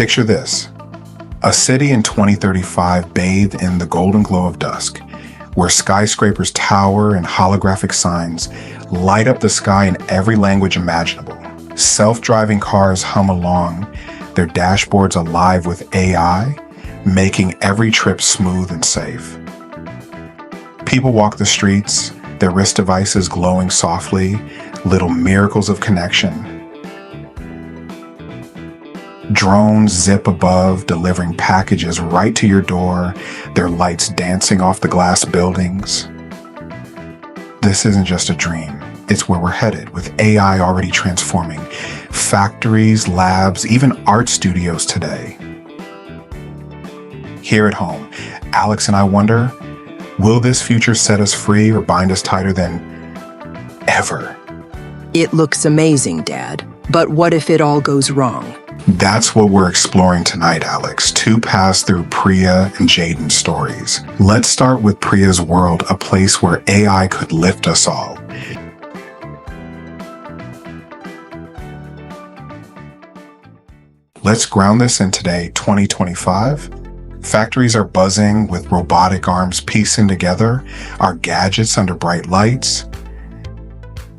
Picture this: a city in 2035 bathed in the golden glow of dusk, where skyscrapers tower and holographic signs light up the sky in every language imaginable. Self-driving cars hum along, their dashboards alive with AI, making every trip smooth and safe. People walk the streets, their wrist devices glowing softly, little miracles of connection. Drones zip above, delivering packages right to your door, their lights dancing off the glass buildings. This isn't just a dream. It's where we're headed, with AI already transforming factories, labs, even art studios today. Here at home, Alex and I wonder, will this future set us free or bind us tighter than ever? It looks amazing, Dad. But what if it all goes wrong? That's what we're exploring tonight, Alex. Two paths through Priya and Jaden's stories. Let's start with Priya's world, a place where AI could lift us all. Let's ground this in today, 2025. Factories are buzzing with robotic arms piecing together our gadgets under bright lights.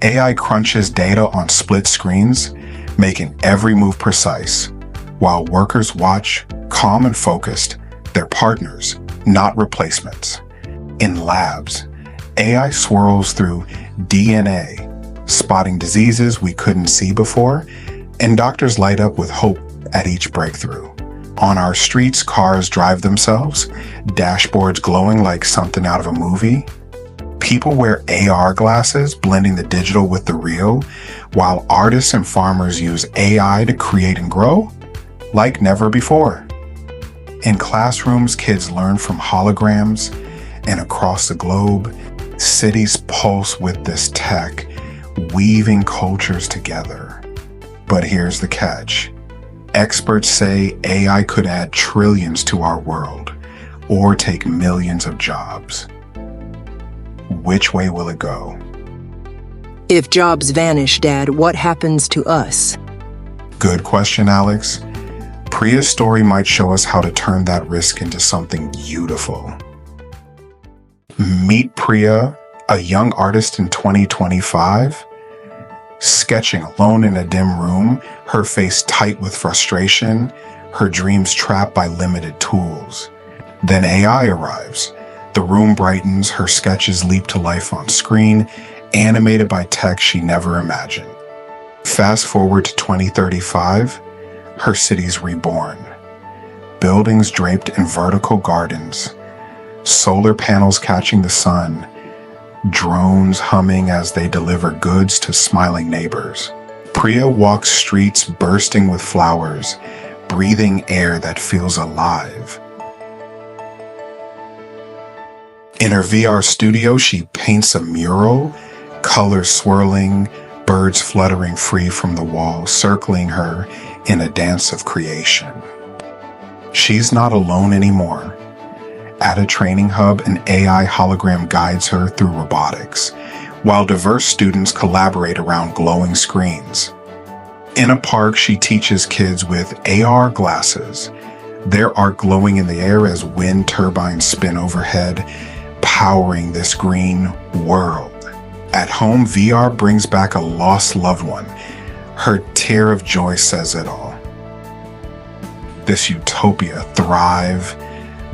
AI crunches data on split screens, making every move precise, while workers watch, calm and focused, their partners, not replacements. In labs, AI swirls through DNA, spotting diseases we couldn't see before, and doctors light up with hope at each breakthrough. On our streets, cars drive themselves, dashboards glowing like something out of a movie. People wear AR glasses, blending the digital with the real, while artists and farmers use AI to create and grow like never before. In classrooms, kids learn from holograms, and across the globe, cities pulse with this tech, weaving cultures together. But here's the catch. Experts say AI could add trillions to our world, or take millions of jobs. Which way will it go? If jobs vanish, Dad, what happens to us? Good question, Alex. Priya's story might show us how to turn that risk into something beautiful. Meet Priya, a young artist in 2025. Sketching alone in a dim room, her face tight with frustration, her dreams trapped by limited tools. Then AI arrives. The room brightens, her sketches leap to life on screen, animated by tech she never imagined. Fast forward to 2035, her city's reborn. Buildings draped in vertical gardens, solar panels catching the sun, drones humming as they deliver goods to smiling neighbors. Priya walks streets bursting with flowers, breathing air that feels alive. In her VR studio, she paints a mural, colors swirling, birds fluttering free from the wall, circling her in a dance of creation. She's not alone anymore. At a training hub, an AI hologram guides her through robotics, while diverse students collaborate around glowing screens. In a park, she teaches kids with AR glasses, their art glowing in the air as wind turbines spin overhead, powering this green world. At home, VR brings back a lost loved one. Her tear of joy says it all. This utopia thrive,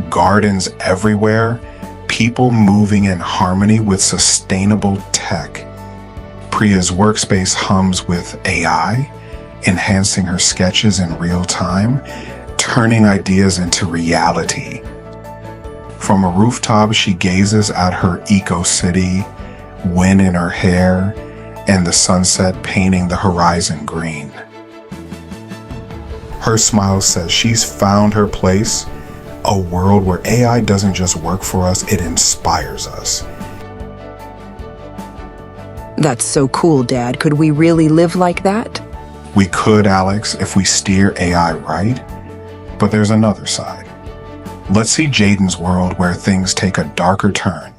gardens everywhere, people moving in harmony with sustainable tech. Priya's workspace hums with AI, enhancing her sketches in real time, turning ideas into reality. From a rooftop, she gazes at her eco-city, wind in her hair, and the sunset painting the horizon green. Her smile says she's found her place, a world where AI doesn't just work for us, it inspires us. That's so cool, Dad. Could we really live like that? We could, Alex, if we steer AI right, but there's another side. Let's see Jaden's world where things take a darker turn.